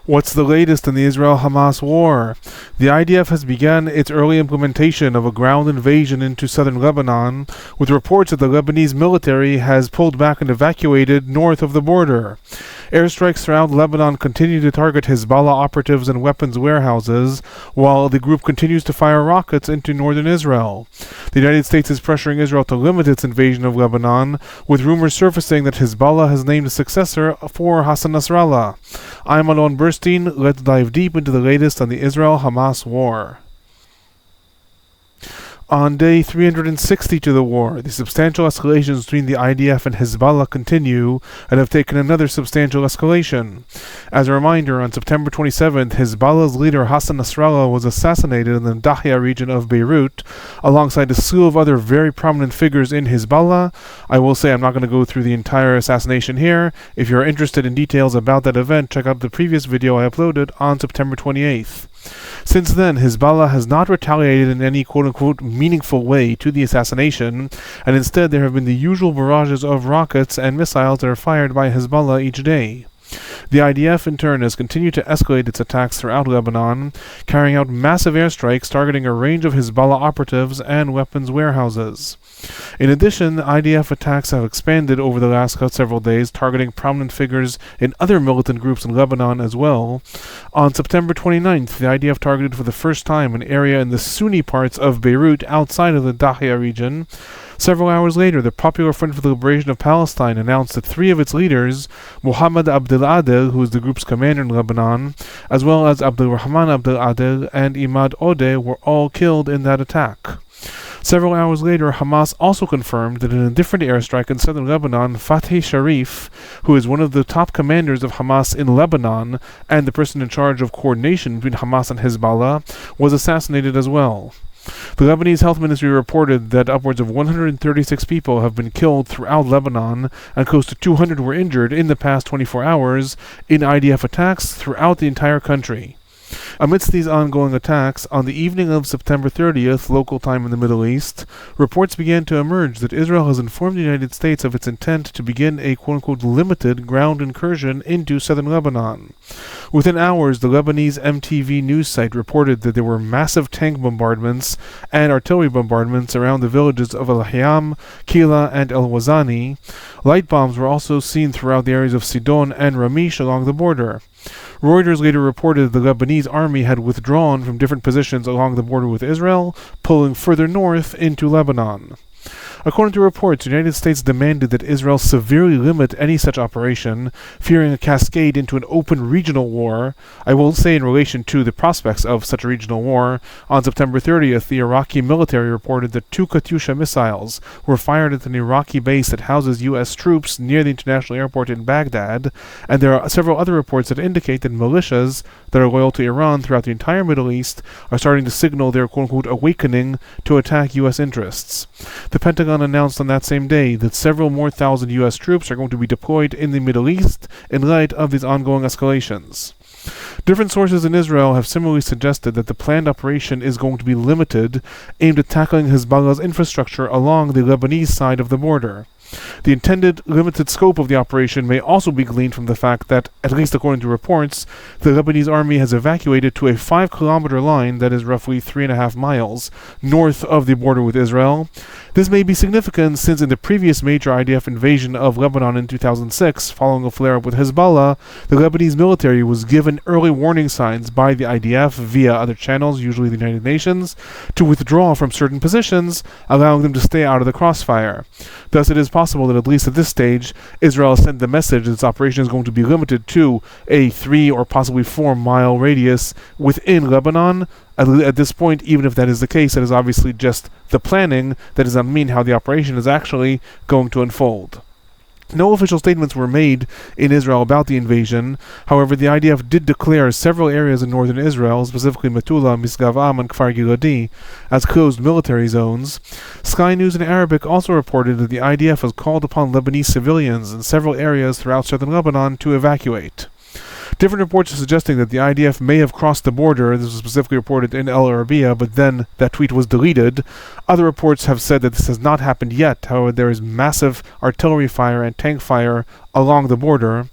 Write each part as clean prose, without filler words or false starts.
What's the latest in the Israel-Hamas war? The IDF has begun its early implementation of a ground invasion into southern Lebanon, with reports that the Lebanese military has pulled back and evacuated north of the border. Airstrikes throughout Lebanon continue to target Hezbollah operatives and weapons warehouses, while the group continues to fire rockets into northern Israel. The United States is pressuring Israel to limit its invasion of Lebanon, with rumors surfacing that Hezbollah has named a successor for Hassan Nasrallah. I'm Alon Burstein. Let's dive deep into the latest on the Israel-Hamas War. On day 360 to the war, the substantial escalations between the IDF and Hezbollah continue and have taken another substantial escalation. As a reminder, on September 27th, Hezbollah's leader Hassan Nasrallah was assassinated in the Dahya region of Beirut, alongside a slew of other very prominent figures in Hezbollah. I will say I'm not going to go through the entire assassination here. If you're interested in details about that event, check out the previous video I uploaded on September 28th. Since then, Hezbollah has not retaliated in any quote-unquote meaningful way to the assassination, and instead there have been the usual barrages of rockets and missiles that are fired by Hezbollah each day. The IDF, in turn, has continued to escalate its attacks throughout Lebanon, carrying out massive airstrikes targeting a range of Hezbollah operatives and weapons warehouses. In addition, IDF attacks have expanded over the last several days, targeting prominent figures in other militant groups in Lebanon as well. On September 29th, the IDF targeted for the first time an area in the Sunni parts of Beirut outside of the Dahya region. Several hours later, the Popular Front for the Liberation of Palestine announced that three of its leaders, Mohammed Abdel Adel, who is the group's commander in Lebanon, as well as Abdel Rahman Abdel Adel and Imad Odeh, were all killed in that attack. Several hours later, Hamas also confirmed that in a different airstrike in southern Lebanon, Fathi Sharif, who is one of the top commanders of Hamas in Lebanon and the person in charge of coordination between Hamas and Hezbollah, was assassinated as well. The Lebanese Health Ministry reported that upwards of 136 people have been killed throughout Lebanon and close to 200 were injured in the past 24 hours in IDF attacks throughout the entire country. Amidst these ongoing attacks, on the evening of September 30th, local time in the Middle East, reports began to emerge that Israel has informed the United States of its intent to begin a quote-unquote limited ground incursion into southern Lebanon. Within hours, the Lebanese MTV news site reported that there were massive tank bombardments and artillery bombardments around the villages of Al-Hayam, Kila, and El-Wazani. Light bombs were also seen throughout the areas of Sidon and Ramish along the border. Reuters later reported the Lebanese army had withdrawn from different positions along the border with Israel, pulling further north into Lebanon. According to reports, the United States demanded that Israel severely limit any such operation, fearing a cascade into an open regional war. I will say in relation to the prospects of such a regional war, on September 30th, the Iraqi military reported that 2 Katyusha missiles were fired at an Iraqi base that houses U.S. troops near the international airport in Baghdad, and there are several other reports that indicate that militias that are loyal to Iran throughout the entire Middle East are starting to signal their quote-unquote awakening to attack U.S. interests. The Pentagon announced on that same day that several more thousand U.S. troops are going to be deployed in the Middle East in light of these ongoing escalations. Different sources in Israel have similarly suggested that the planned operation is going to be limited, aimed at tackling Hezbollah's infrastructure along the Lebanese side of the border. The intended limited scope of the operation may also be gleaned from the fact that, at least according to reports, the Lebanese army has evacuated to a 5-kilometer line that is roughly 3.5 miles north of the border with Israel. This may be significant since in the previous major IDF invasion of Lebanon in 2006, following a flare-up with Hezbollah, the Lebanese military was given early warning signs by the IDF via other channels, usually the United Nations, to withdraw from certain positions, allowing them to stay out of the crossfire. Thus, it is possible that at least at this stage, Israel has sent the message that its operation is going to be limited to a 3 or possibly 4-mile radius within Lebanon. At this point, even if that is the case, that is obviously just the planning. That does not mean how the operation is actually going to unfold. No official statements were made in Israel about the invasion. However, the IDF did declare several areas in northern Israel, specifically Metula, Misgav Am, and Kfar Giladi, as closed military zones. Sky News in Arabic also reported that the IDF has called upon Lebanese civilians in several areas throughout southern Lebanon to evacuate. Different reports are suggesting that the IDF may have crossed the border. This was specifically reported in El Arabiya, but then that tweet was deleted. Other reports have said that this has not happened yet. However, there is massive artillery fire and tank fire along the border.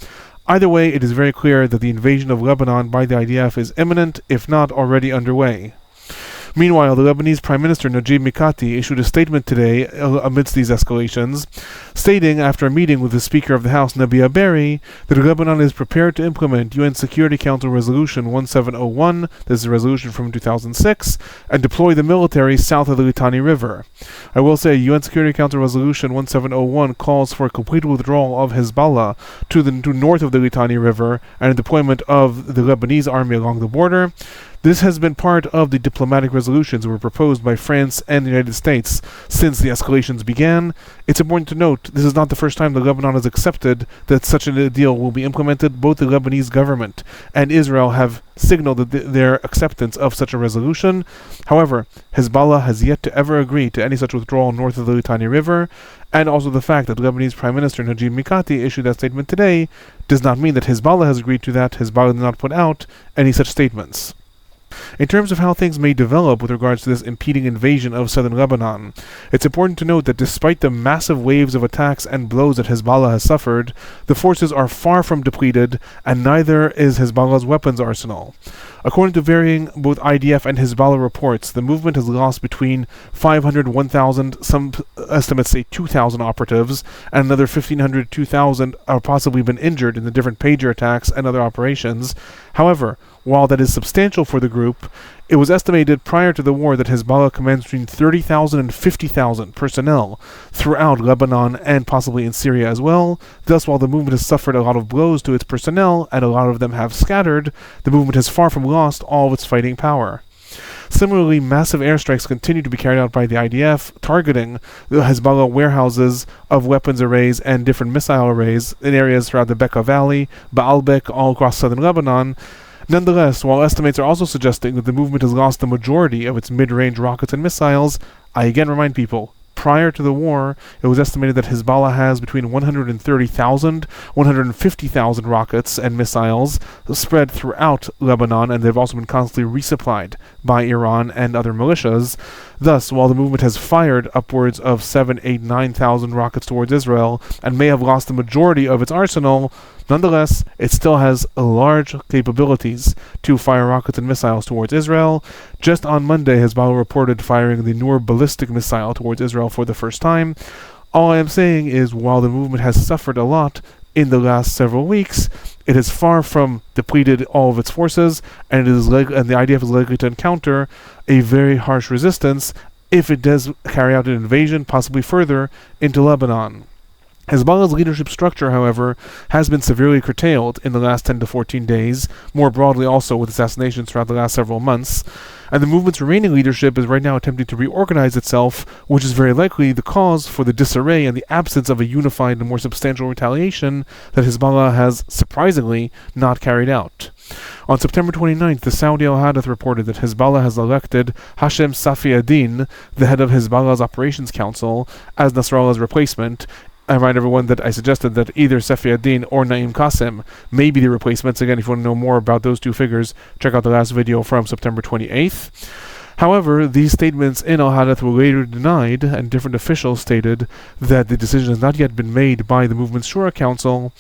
Either way, it is very clear that the invasion of Lebanon by the IDF is imminent, if not already underway. Meanwhile, the Lebanese Prime Minister Najib Mikati issued a statement today amidst these escalations, stating after a meeting with the Speaker of the House, Nabih Berri, that Lebanon is prepared to implement UN Security Council Resolution 1701, this is a resolution from 2006, and deploy the military south of the Litani River. I will say, UN Security Council Resolution 1701 calls for a complete withdrawal of Hezbollah to north of the Litani River and a deployment of the Lebanese army along the border. This has been part of the diplomatic resolutions that were proposed by France and the United States since the escalations began. It's important to note this is not the first time that Lebanon has accepted that such a deal will be implemented. Both the Lebanese government and Israel have signaled their acceptance of such a resolution. However, Hezbollah has yet to ever agree to any such withdrawal north of the Litani River, and also the fact that Lebanese Prime Minister Najib Mikati issued that statement today does not mean that Hezbollah has agreed to that. Hezbollah did not put out any such statements. In terms of how things may develop with regards to this impending invasion of southern Lebanon, it's important to note that despite the massive waves of attacks and blows that Hezbollah has suffered, the forces are far from depleted, and neither is Hezbollah's weapons arsenal. According to varying both IDF and Hezbollah reports, the movement has lost between 500, 1,000, some estimates say 2,000 operatives, and another 1,500, 2,000 are possibly been injured in the different pager attacks and other operations. However, while that is substantial for the group, it was estimated prior to the war that Hezbollah commands between 30,000 and 50,000 personnel throughout Lebanon and possibly in Syria as well. Thus, while the movement has suffered a lot of blows to its personnel and a lot of them have scattered, the movement has far from lost all of its fighting power. Similarly, massive airstrikes continue to be carried out by the IDF, targeting the Hezbollah warehouses of weapons arrays and different missile arrays in areas throughout the Bekaa Valley, Baalbek, all across southern Lebanon. Nonetheless, while estimates are also suggesting that the movement has lost the majority of its mid-range rockets and missiles, I again remind people, prior to the war, it was estimated that Hezbollah has between 130,000, 150,000 rockets and missiles spread throughout Lebanon, and they've also been constantly resupplied by Iran and other militias. Thus, while the movement has fired upwards of 7, 8, 9,000 rockets towards Israel and may have lost the majority of its arsenal, nonetheless, it still has large capabilities to fire rockets and missiles towards Israel. Just on Monday, Hezbollah reported firing the Nur ballistic missile towards Israel for the first time. All I am saying is, while the movement has suffered a lot in the last several weeks, it has far from depleted all of its forces, and the IDF is likely to encounter a very harsh resistance if it does carry out an invasion, possibly further, into Lebanon. Hezbollah's leadership structure, however, has been severely curtailed in the last 10 to 14 days, more broadly also with assassinations throughout the last several months, and the movement's remaining leadership is right now attempting to reorganize itself, which is very likely the cause for the disarray and the absence of a unified and more substantial retaliation that Hezbollah has, surprisingly, not carried out. On September 29th, the Saudi Al-Hadath reported that Hezbollah has elected Hashem Safi ad-Din, the head of Hezbollah's Operations Council, as Nasrallah's replacement. I remind everyone that I suggested that either Safi ad-Din or Naim Qassem may be the replacements. Again, if you want to know more about those two figures, check out the last video from September 28th. However, these statements in Al-Hadath were later denied, and different officials stated that the decision has not yet been made by the movement's Shura Council.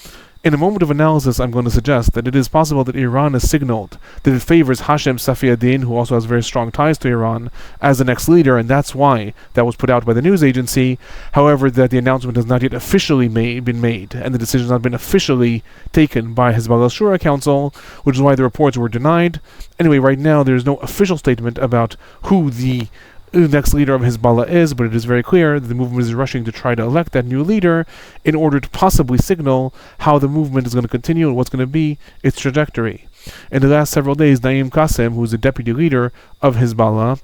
In a moment of analysis, I'm going to suggest that it is possible that Iran has signaled that it favors Hashem Safi ad-Din, who also has very strong ties to Iran, as the next leader, and that's why that was put out by the news agency. However, that the announcement has not yet officially been made, and the decision has not been officially taken by Hezbollah's Shura Council, which is why the reports were denied. Anyway, right now there is no official statement about who the next leader of Hezbollah is, but it is very clear that the movement is rushing to try to elect that new leader in order to possibly signal how the movement is going to continue and what's going to be its trajectory. In the last several days, Naim Qassem, who is the deputy leader of Hezbollah,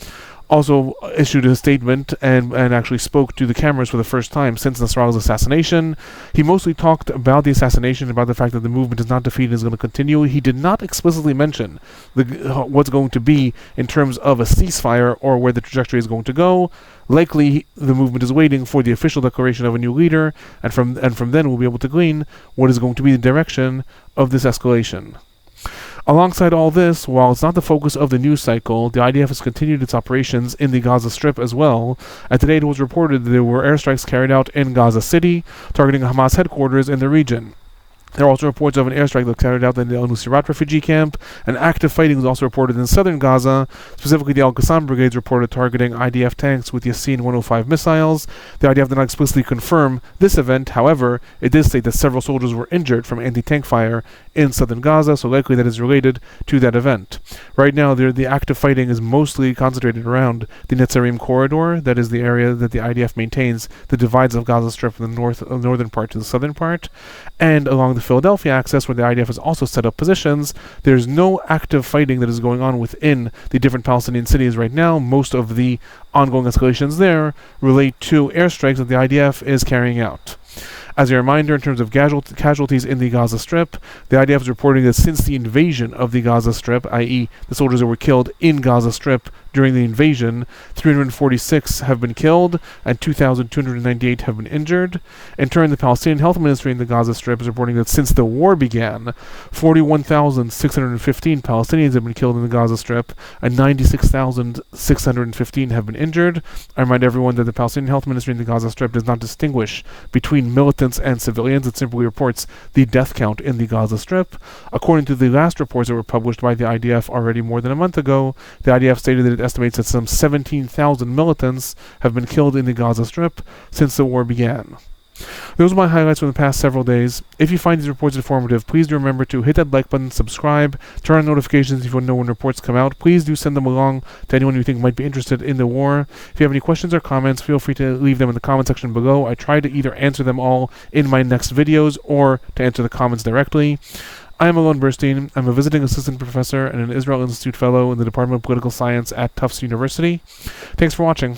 also issued a statement and actually spoke to the cameras for the first time since Nasrallah's assassination. He mostly talked about the assassination, about the fact that the movement is not defeated and is going to continue. He did not explicitly mention what's going to be in terms of a ceasefire or where the trajectory is going to go. Likely, the movement is waiting for the official declaration of a new leader, and from then we'll be able to glean what is going to be the direction of this escalation. Alongside all this, while it's not the focus of the news cycle, the IDF has continued its operations in the Gaza Strip as well, and today it was reported that there were airstrikes carried out in Gaza City, targeting Hamas headquarters in the region. There are also reports of an airstrike that carried out in the Al-Nusayrat refugee camp, and active fighting was also reported in southern Gaza. Specifically, the Al-Qassam brigades reported targeting IDF tanks with Yasin 105 missiles. The IDF did not explicitly confirm this event. However, it did state that several soldiers were injured from anti-tank fire in southern Gaza, so likely that is related to that event. Right now, the active fighting is mostly concentrated around the Netzarim corridor. That is the area that the IDF maintains that divides the Gaza Strip from the northern part to the southern part, and along the Philadelphia axis, where the IDF has also set up positions. There's no active fighting that is going on within the different Palestinian cities right now. Most of the ongoing escalations there relate to airstrikes that the IDF is carrying out. As a reminder, in terms of casualties in the Gaza Strip, the IDF is reporting that since the invasion of the Gaza Strip, i.e. the soldiers that were killed in Gaza Strip during the invasion, 346 have been killed and 2,298 have been injured. In turn, the Palestinian Health Ministry in the Gaza Strip is reporting that since the war began, 41,615 Palestinians have been killed in the Gaza Strip and 96,615 have been injured. I remind everyone that the Palestinian Health Ministry in the Gaza Strip does not distinguish between militants and civilians. It simply reports the death count in the Gaza Strip. According to the last reports that were published by the IDF already more than a month ago, the IDF stated that it estimates that some 17,000 militants have been killed in the Gaza Strip since the war began. Those are my highlights from the past several days. If you find these reports informative, please do remember to hit that like button, subscribe, turn on notifications if you want to know when reports come out. Please do send them along to anyone you think might be interested in the war. If you have any questions or comments, feel free to leave them in the comment section below. I try to either answer them all in my next videos or to answer the comments directly. I am Alon Burstein. I'm a visiting assistant professor and an Israel Institute fellow in the Department of Political Science at Tufts University. Thanks for watching.